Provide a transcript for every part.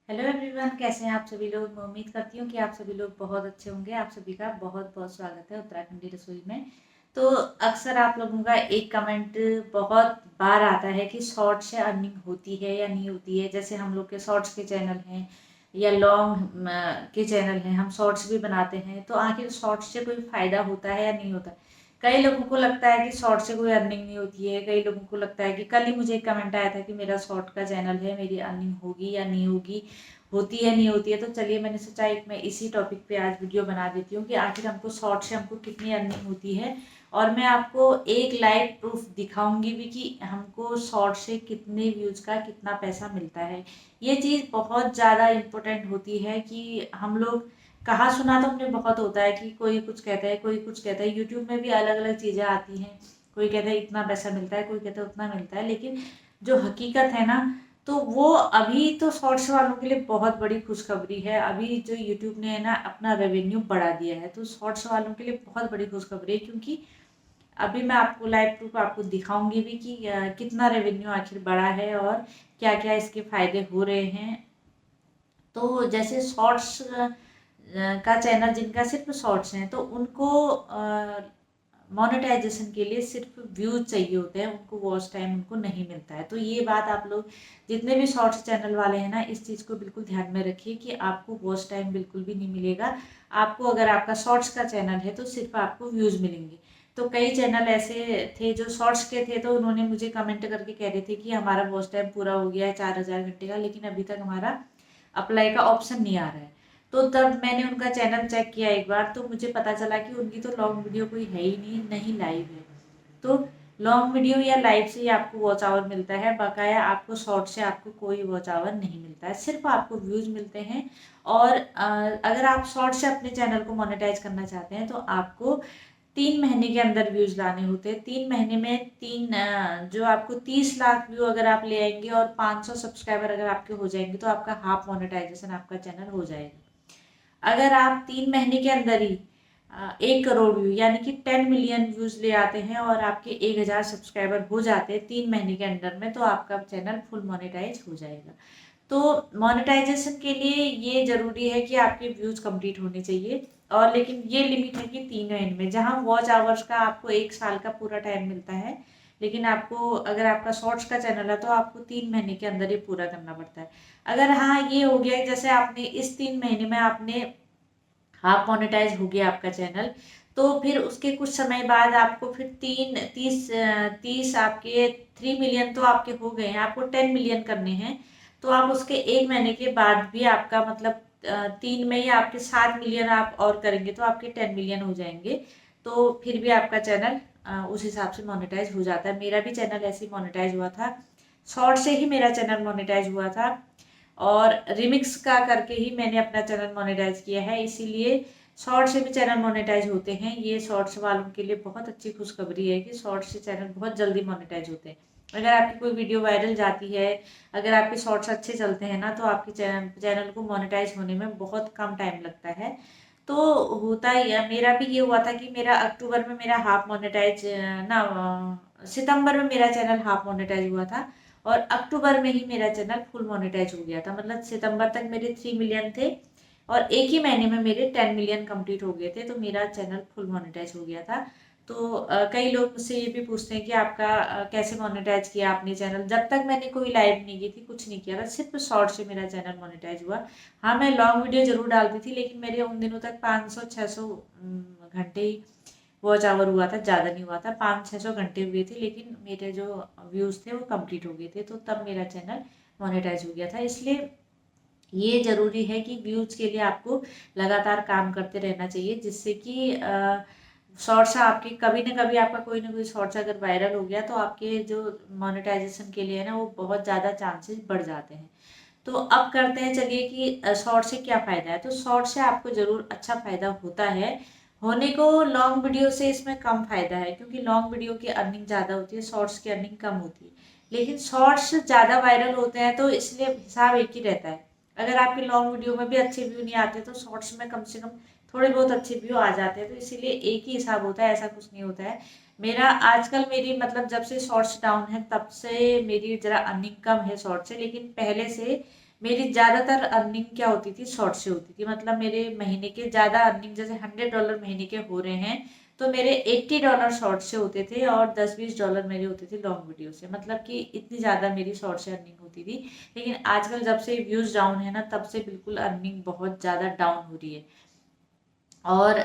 Hello everyone, कैसे हैं आप सभी लोग। मैं उम्मीद करती हूँ कि आप सभी लोग बहुत अच्छे होंगे। आप सभी का बहुत बहुत स्वागत है उत्तराखंडी रसोई में। तो अक्सर आप लोगों का एक कमेंट बहुत बार आता है कि शॉर्ट से अर्निंग होती है या नहीं होती है। जैसे हम लोग के शॉर्ट्स के चैनल हैं या लॉन्ग के चैनल हैं, हम शॉर्ट्स भी बनाते हैं, तो आखिर शॉर्ट्स से कोई फ़ायदा होता है या नहीं होता। कई लोगों को लगता है कि शॉर्ट से कोई अर्निंग नहीं होती है। कई लोगों को लगता है कि कल ही मुझे एक कमेंट आया था कि मेरा शॉर्ट का चैनल है, मेरी अर्निंग होगी या नहीं होगी, होती है नहीं होती है। तो चलिए, मैंने सोचा एक मैं इसी टॉपिक पे आज वीडियो बना देती हूँ कि आखिर हमको शॉर्ट से हमको कितनी अर्निंग होती है। और मैं आपको एक लाइव प्रूफ दिखाऊंगी भी कि हमको शॉर्ट से कितने व्यूज का कितना पैसा मिलता है। ये चीज़ बहुत ज़्यादा इम्पोर्टेंट होती है कि हम लोग, कहा सुना तो हमने बहुत होता है कि कोई कुछ कहता है, कोई कुछ कहता है। यूट्यूब में भी अलग अलग चीज़ें आती हैं, कोई कहता है इतना पैसा मिलता है, कोई कहता है उतना मिलता है। लेकिन जो हकीकत है ना, तो वो अभी तो शॉर्ट्स वालों के लिए बहुत बड़ी खुशखबरी है। अभी जो यूट्यूब ने है ना अपना रेवेन्यू बढ़ा दिया है, तो शॉर्ट्स वालों के लिए बहुत बड़ी खुशखबरी है। क्योंकि अभी मैं आपको लाइव प्रूफ आपको दिखाऊंगी भी कि कितना रेवेन्यू आखिर बढ़ा है और क्या क्या इसके फायदे हो रहे हैं। तो जैसे शॉर्ट्स का चैनल जिनका सिर्फ शॉर्ट्स हैं, तो उनको मोनेटाइजेशन के लिए सिर्फ व्यूज चाहिए होते हैं, उनको वॉच टाइम उनको नहीं मिलता है। तो ये बात आप लोग जितने भी शॉर्ट्स चैनल वाले हैं ना, इस चीज़ को बिल्कुल ध्यान में रखिए कि आपको वॉच टाइम बिल्कुल भी नहीं मिलेगा। आपको अगर आपका शॉर्ट्स का चैनल है तो सिर्फ आपको व्यूज़ मिलेंगे। तो कई चैनल ऐसे थे जो शॉर्ट्स के थे, तो उन्होंने मुझे कमेंट करके कह रहे थे कि हमारा वॉच टाइम पूरा हो गया है 4,000 घंटे का, लेकिन अभी तक हमारा अप्लाई का ऑप्शन नहीं आ रहा है। तो तब मैंने उनका चैनल चेक किया एक बार, तो मुझे पता चला कि उनकी तो लॉन्ग वीडियो कोई है ही नहीं, नहीं लाइव है। तो लॉन्ग वीडियो या लाइव से ही आपको वॉच आवर मिलता है, बकाया आपको शॉर्ट से आपको कोई वॉच आवर नहीं मिलता है, सिर्फ आपको व्यूज मिलते हैं। और अगर आप शॉर्ट से अपने चैनल को मोनेटाइज करना चाहते हैं, तो आपको 3 महीने के अंदर व्यूज लाने होते हैं। 3 महीने में जो आपको 30 लाख व्यू अगर आप ले आएंगे और 500 सब्सक्राइबर अगर आपके हो जाएंगे, तो आपका हाफ मोनेटाइजेशन आपका चैनल हो जाएगा। अगर आप 3 महीने के अंदर ही 1 करोड़ व्यू यानी कि 10 मिलियन व्यूज ले आते हैं और आपके 1,000 सब्सक्राइबर हो जाते हैं 3 महीने के अंदर में, तो आपका चैनल फुल मोनेटाइज हो जाएगा। तो मोनेटाइजेशन के लिए ये जरूरी है कि आपके व्यूज कंप्लीट होने चाहिए। और लेकिन ये लिमिट है कि 3 महीने में, जहाँ वॉच आवर्स का आपको 1 साल का पूरा टाइम मिलता है, लेकिन आपको अगर आपका शॉर्ट्स का चैनल है तो आपको 3 महीने के अंदर ही पूरा करना पड़ता है। अगर हाँ ये हो गया जैसे आपने इस 3 महीने में आपने हाफ मोनेटाइज हो गया आपका चैनल, तो फिर उसके कुछ समय बाद आपको फिर 30 आपके 3 मिलियन तो आपके हो गए हैं, आपको 10 मिलियन करने हैं। तो आप उसके 1 महीने के बाद भी आपका मतलब 3 में ही आपके 7 मिलियन आप और करेंगे तो आपके 10 मिलियन हो जाएंगे। तो फिर भी आपका चैनल उस हिसाब से मोनेटाइज हो जाता है। मेरा भी चैनल ऐसे ही मोनेटाइज हुआ था, शॉर्ट से ही मेरा चैनल मोनेटाइज हुआ था। और रिमिक्स का करके ही मैंने अपना चैनल मोनेटाइज किया है, इसीलिए शॉर्ट से भी चैनल मोनेटाइज होते हैं। ये शॉर्ट्स वालों के लिए बहुत अच्छी खुशखबरी है कि शॉर्ट से चैनल बहुत जल्दी मोनेटाइज होते हैं। अगर आपकी कोई वीडियो वायरल जाती है, अगर आपके शॉर्ट्स अच्छे चलते हैं ना, तो आपके चैनल को मोनेटाइज होने में बहुत कम टाइम लगता है। तो होता ही मेरा भी ये हुआ था कि मेरा अक्टूबर में मेरा हाफ मोनेटाइज ना सितंबर में मेरा चैनल हाफ मोनेटाइज हुआ था और अक्टूबर में ही मेरा चैनल फुल मोनेटाइज हो गया था। मतलब सितंबर तक मेरे 3 मिलियन थे और एक ही महीने में मेरे 10 मिलियन कंप्लीट हो गए थे, तो मेरा चैनल फुल मोनेटाइज हो गया था। तो कई लोग मुझसे ये भी पूछते हैं कि आपका कैसे मोनेटाइज किया आपने चैनल। जब तक मैंने कोई लाइव नहीं की थी, कुछ नहीं किया था, सिर्फ शॉर्ट से मेरा चैनल मोनेटाइज हुआ। हाँ, मैं लॉन्ग वीडियो जरूर डालती थी, लेकिन मेरे उन दिनों तक 500-600 घंटे ही वॉच आवर हुआ था, ज़्यादा नहीं हुआ था। 500-600 घंटे हुए थे, लेकिन मेरे जो व्यूज़ थे वो कंप्लीट हो गए थे, तो तब मेरा चैनल मोनेटाइज हो गया था। इसलिए ये ज़रूरी है कि व्यूज़ के लिए आपको लगातार काम करते रहना चाहिए, जिससे कि शॉर्ट्स आपके कभी ना कभी आपका कोई ना कोई शॉर्ट्स अगर वायरल हो गया, तो आपके जो मोनेटाइजेशन के लिए है ना, वो बहुत ज़्यादा चांसेस बढ़ जाते हैं। तो अब करते हैं चलिए कि शॉर्ट से क्या फ़ायदा है। तो शॉर्ट से आपको ज़रूर अच्छा फ़ायदा होता है, होने को। लॉन्ग वीडियो से इसमें कम फ़ायदा है, क्योंकि लॉन्ग वीडियो की अर्निंग ज़्यादा होती है, शॉर्ट्स की अर्निंग कम होती है। लेकिन शॉर्ट्स ज़्यादा वायरल होते हैं, तो इसलिए हिसाब एक ही रहता है। अगर आपके लॉन्ग वीडियो में भी अच्छे व्यू नहीं आते, तो शॉर्ट्स में कम से कम थोड़े बहुत अच्छे व्यू आ जाते हैं। तो इसीलिए एक ही हिसाब होता है, ऐसा कुछ नहीं होता है। मेरा आजकल मेरी मतलब जब से शॉर्ट्स डाउन है, तब से मेरी ज़रा अर्निंग कम है शॉर्ट से, लेकिन पहले से मेरी ज़्यादातर अर्निंग क्या होती थी, शॉर्ट से होती थी। मतलब मेरे महीने के ज़्यादा अर्निंग जैसे $100 महीने के हो रहे हैं तो मेरे $80 शॉर्ट से होते थे और $10-20 मेरे होते थे लॉन्ग वीडियो से। मतलब कि इतनी ज़्यादा मेरी शॉर्ट से अर्निंग होती थी। लेकिन आजकल जब से व्यूज़ डाउन है ना, तब से बिल्कुल अर्निंग बहुत ज़्यादा डाउन हो रही है। और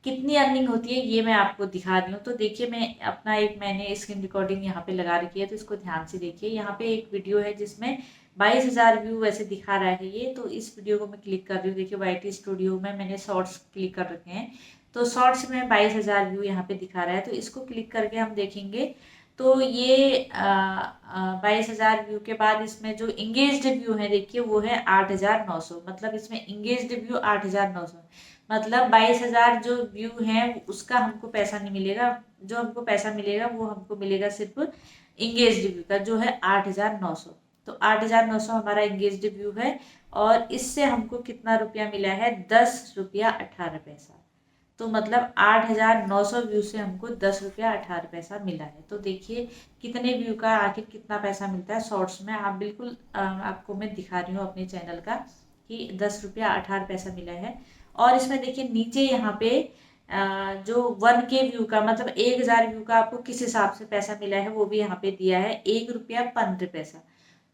कितनी अर्निंग होती है ये मैं आपको दिखा रही हूँ। तो देखिए, मैंने स्क्रीन रिकॉर्डिंग यहाँ पे लगा रखी है, तो इसको ध्यान से देखिए। यहाँ पे एक वीडियो है जिसमें 22,000 व्यू वैसे दिखा रहा है ये। तो इस वीडियो को मैं क्लिक कर रही हूँ। देखिए, YT स्टूडियो में मैंने शॉर्ट्स क्लिक कर रखे हैं, तो शॉर्ट्स में 22,000 व्यू यहाँ पे दिखा रहा है। तो इसको क्लिक करके हम देखेंगे तो ये 22,000 व्यू के बाद इसमें जो इंगेज्ड व्यू है देखिए वो है 8,900। मतलब इसमें इंगेज्ड व्यू 8,900, मतलब 22,000 जो व्यू हैं उसका हमको पैसा नहीं मिलेगा। जो हमको पैसा मिलेगा वो हमको मिलेगा सिर्फ इंगेज्ड व्यू का, जो है 8,900। तो 8,900 हमारा इंगेज्ड व्यू है और इससे हमको कितना रुपया मिला है, 10 रुपया 18 पैसा। तो मतलब 8,900 व्यू से हमको 10 रुपया 18 पैसा मिला है। तो देखिए कितने व्यू का आखिर कितना पैसा मिलता है शॉर्ट्स में। आप बिल्कुल आपको मैं दिखा रही हूँ अपने चैनल का कि 10 रुपया 18 पैसा मिला है। और इसमें देखिए नीचे यहाँ पे जो 1K व्यू का, मतलब 1,000 व्यू का आपको किस हिसाब से पैसा मिला है वो भी यहाँ पे दिया है, 1 रुपया 15 पैसा।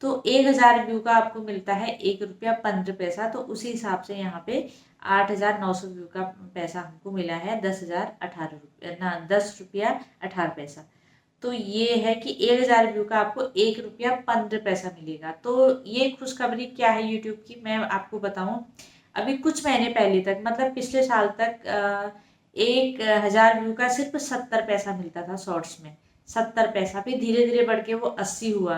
तो 1,000 व्यू का आपको मिलता है 1 रुपया 15 पैसा। तो उसी हिसाब से यहाँ पे 8,900 व्यू का पैसा हमको मिला है 10 रुपया 18 पैसा। तो ये है कि 1,000 व्यू का आपको 1 रुपया 15 पैसा मिलेगा। तो ये खुशखबरी क्या है यूट्यूब की, मैं आपको बताऊं। अभी कुछ महीने पहले तक, मतलब पिछले साल तक 1,000 व्यू का सिर्फ 70 पैसा मिलता था शॉर्ट्स में। 70 पैसा, फिर धीरे धीरे बढ़ के वो 80 हुआ।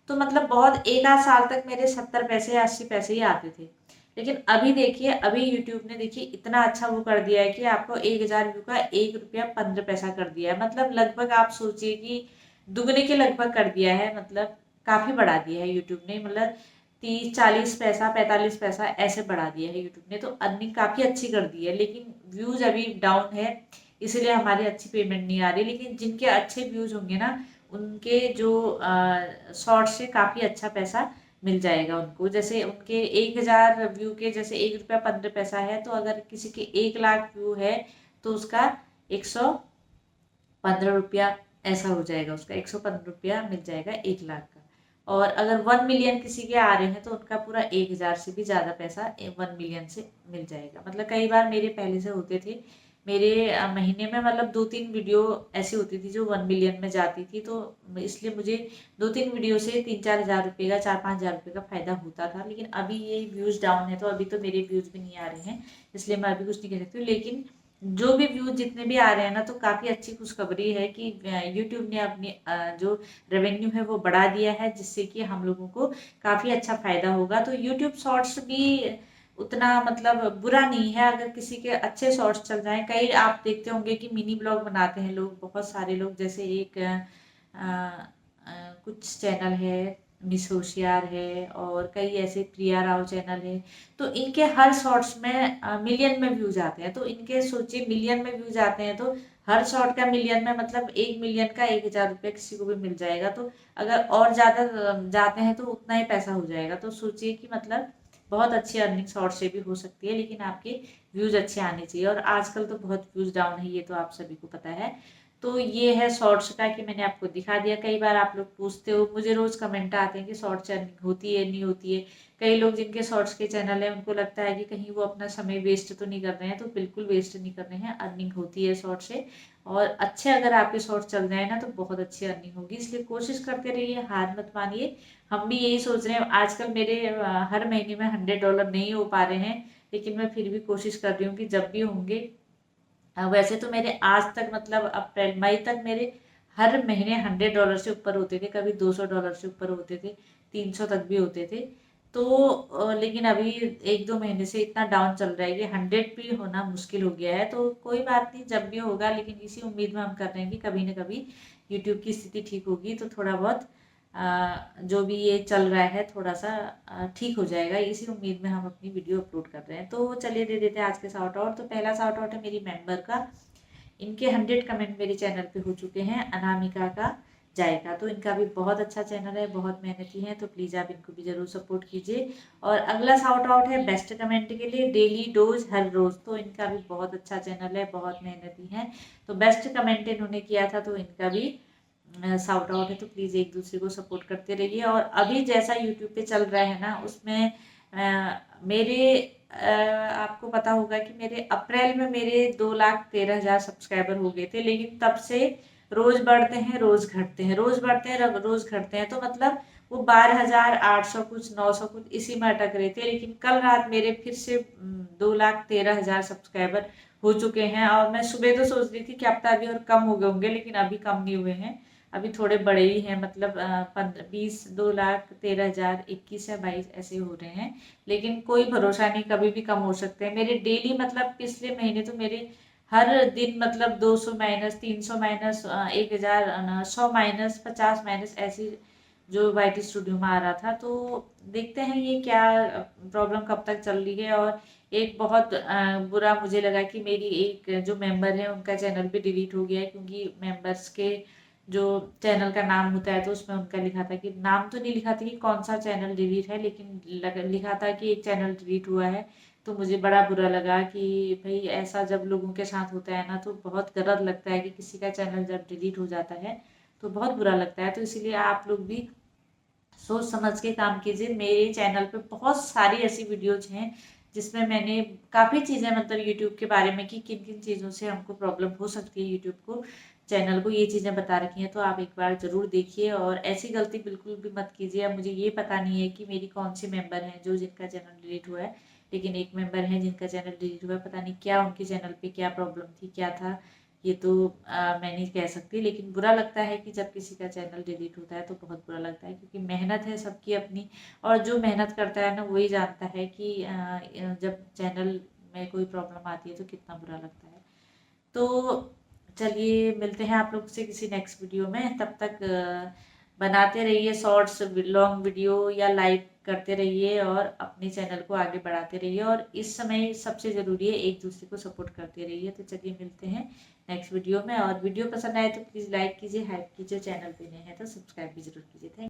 तो मतलब बहुत एक आध साल तक मेरे 70 पैसे या 80 पैसे ही आते थे। लेकिन अभी देखिए, अभी यूट्यूब ने देखिए इतना अच्छा वो कर दिया है कि आपको 1,000 व्यू का 1 रुपया 15 पैसा कर दिया है। मतलब लगभग आप सोचिए कि दुगने के लगभग कर दिया है। मतलब काफ़ी बढ़ा दिया है यूट्यूब ने। मतलब 30-40 पैसा 45 पैसा ऐसे बढ़ा दिया है यूट्यूब ने। तो अर्निंग काफ़ी अच्छी कर दी है। लेकिन व्यूज़ अभी डाउन है, इसलिए हमारी अच्छी पेमेंट नहीं आ रही। लेकिन जिनके अच्छे व्यूज़ होंगे ना, उनके जो शॉर्ट से काफ़ी अच्छा पैसा मिल जाएगा उनको। जैसे उनके 1,000 व्यू के जैसे 1 रुपया 15 पैसा है, तो अगर किसी के 1 लाख व्यू है तो उसका 115 रुपया ऐसा हो जाएगा। उसका 115 रुपया मिल जाएगा 1 लाख का। और अगर 1 मिलियन किसी के आ रहे हैं तो उनका पूरा 1,000 से भी ज़्यादा पैसा 1 मिलियन से मिल जाएगा। मतलब कई बार मेरे पहले से होते थे, मेरे महीने में मतलब 2-3 वीडियो ऐसी होती थी जो 1 मिलियन में जाती थी। तो इसलिए मुझे 2-3 वीडियो से 3-4 हज़ार रुपये का, 4-5 हज़ार रुपये का फ़ायदा होता था। लेकिन अभी ये व्यूज़ डाउन है तो अभी तो मेरे व्यूज़ भी नहीं आ रहे हैं, इसलिए मैं अभी कुछ नहीं कह सकती हूँ। लेकिन जो भी व्यूज जितने भी आ रहे हैं ना, तो काफ़ी अच्छी खुशखबरी है कि यूट्यूब ने अपनी जो रेवेन्यू है वो बढ़ा दिया है, जिससे कि हम लोगों को काफ़ी अच्छा फ़ायदा होगा। तो यूट्यूब शॉर्ट्स भी उतना मतलब बुरा नहीं है अगर किसी के अच्छे शॉर्ट्स चल जाएं। कई आप देखते होंगे कि मिनी ब्लॉग बनाते हैं लोग, बहुत सारे लोग। जैसे एक कुछ चैनल है, मिस होशियार है, और कई ऐसे प्रिया राव चैनल है। तो इनके हर शॉर्ट्स में मिलियन में व्यूज आते हैं। तो इनके सोचिए मिलियन में व्यूज आते हैं, तो हर शॉर्ट का मिलियन में मतलब 1 मिलियन का 1,000 रुपये किसी को भी मिल जाएगा। तो अगर और ज़्यादा जाते हैं तो उतना ही पैसा हो जाएगा। तो सोचिए कि मतलब बहुत अच्छी अर्निंग शॉर्ट से भी हो सकती है, लेकिन आपके व्यूज अच्छे आने चाहिए। और आजकल तो बहुत व्यूज डाउन है, ये तो आप सभी को पता है। तो ये है शॉर्ट्स का कि मैंने आपको दिखा दिया। कई बार आप लोग पूछते हो, मुझे रोज कमेंट आते हैं कि शॉर्ट्स अर्निंग होती है नहीं होती है। कई लोग जिनके शॉर्ट्स के चैनल है उनको लगता है कि कहीं वो अपना समय वेस्ट तो नहीं कर रहे हैं। तो बिल्कुल वेस्ट नहीं कर रहे हैं, अर्निंग होती है शॉर्ट से। और अच्छे अगर आपके शॉर्ट्स चल जाए ना, तो बहुत अच्छी अर्निंग होगी। इसलिए कोशिश करते रहिए, हार मत मानिए। हम भी यही सोच रहे हैं। आजकल मेरे हर महीने में $100 नहीं हो पा रहे हैं, लेकिन मैं फिर भी कोशिश कर रही हूँ कि जब भी होंगे। वैसे तो मेरे आज तक मतलब अप्रैल मई तक मेरे हर महीने $100 से ऊपर होते थे, कभी $200 से ऊपर होते थे, 300 तक भी होते थे। तो लेकिन अभी 1-2 महीने से इतना डाउन चल रहा है कि 100 भी होना मुश्किल हो गया है। तो कोई बात नहीं, जब भी होगा। लेकिन इसी उम्मीद में हम कर रहे हैं कि कभी ना कभी यूट्यूब की स्थिति ठीक होगी, तो थोड़ा बहुत जो भी ये चल रहा है थोड़ा सा ठीक हो जाएगा। इसी उम्मीद में हम अपनी वीडियो अपलोड कर रहे हैं। तो चलिए दे देते हैं आज के शाउट आउट। तो पहला शाउट आउट है मेरी मेंबर का। इनके 100 कमेंट मेरे चैनल पे हो चुके हैं। अनामिका का जाएगा। तो इनका भी बहुत अच्छा चैनल है, बहुत मेहनती है, तो प्लीज़ आप इनको भी ज़रूर सपोर्ट कीजिए। और अगला शाउट आउट है बेस्ट कमेंट के लिए, डेली डोज हर रोज़। तो इनका भी बहुत अच्छा चैनल है, बहुत मेहनती है, तो बेस्ट कमेंट इन्होंने किया था, तो इनका भी शाउट आउट है। तो प्लीज़ एक दूसरे को सपोर्ट करते रहिए। और अभी जैसा यूट्यूब पे चल रहा है ना, उसमें मेरे आपको पता होगा कि मेरे अप्रैल में मेरे 2,13,000 सब्सक्राइबर हो गए थे, लेकिन तब से रोज बढ़ते हैं, रोज घटते हैं, रोज बढ़ते हैं, रोज घटते हैं। तो मतलब वो 12,800 कुछ 900 कुछ इसी में अटक रहे थे। लेकिन कल रात मेरे फिर से 2,13,000 सब्सक्राइबर हो चुके हैं। और मैं सुबह तो सोच रही थी कि अब तो अभी और कम हो गए होंगे, लेकिन अभी कम नहीं हुए हैं, अभी थोड़े बड़े ही हैं। मतलब 2,13,000 21 या 22 ऐसे हो रहे हैं। लेकिन कोई भरोसा नहीं, कभी भी कम हो सकते हैं। मेरे डेली मतलब पिछले महीने तो मेरे हर दिन मतलब 200 माइनस, 300 माइनस, 1,000, 100 माइनस, 50 माइनस ऐसी जो वाईटी स्टूडियो में आ रहा था। तो देखते हैं ये क्या प्रॉब्लम कब तक चल रही है। और एक बहुत बुरा मुझे लगा कि मेरी एक जो मेंबर है उनका चैनल भी डिलीट हो गया है, क्योंकि मेंबर्स के जो चैनल का नाम होता है तो उसमें उनका लिखा था कि, नाम तो नहीं लिखा था कि कौन सा चैनल डिलीट है, लेकिन लिखा था कि एक चैनल डिलीट हुआ है। तो मुझे बड़ा बुरा लगा कि भाई ऐसा जब लोगों के साथ होता है ना, तो बहुत गलत लगता है कि किसी का चैनल जब डिलीट हो जाता है तो बहुत बुरा लगता है। तो इसीलिए आप लोग भी सोच समझ के काम कीजिए। मेरे चैनल पे बहुत सारी ऐसी वीडियोज हैं जिसमें मैंने काफ़ी चीज़ें मतलब यूट्यूब के बारे में कि किन किन चीज़ों से हमको प्रॉब्लम हो सकती है यूट्यूब को, चैनल को, ये चीज़ें बता रखी हैं। तो आप एक बार ज़रूर देखिए और ऐसी गलती बिल्कुल भी मत कीजिए। अब मुझे ये पता नहीं है कि मेरी कौन सी मेंबर हैं जो जिनका चैनल डिलीट हुआ है, लेकिन एक मेंबर है जिनका चैनल डिलीट हुआ है। पता नहीं क्या उनके चैनल पे क्या प्रॉब्लम थी, क्या था, ये तो मैं नहीं कह सकती। लेकिन बुरा लगता है कि जब किसी का चैनल डिलीट होता है तो बहुत बुरा लगता है, क्योंकि मेहनत है सबकी अपनी। और जो मेहनत करता है ना वही जानता है कि जब चैनल में कोई प्रॉब्लम आती है तो कितना बुरा लगता है। तो चलिए मिलते हैं आप लोग से किसी नेक्स्ट वीडियो में। तब तक बनाते रहिए शॉर्ट्स, लॉन्ग वीडियो या लाइक करते रहिए और अपने चैनल को आगे बढ़ाते रहिए। और इस समय सबसे ज़रूरी है एक दूसरे को सपोर्ट करते रहिए। तो चलिए मिलते हैं नेक्स्ट वीडियो में। और वीडियो पसंद आए तो प्लीज़ लाइक कीजिए, हाइप कीजिए, चैनल पे नए हैं तो सब्सक्राइब भी जरूर कीजिए। थैंक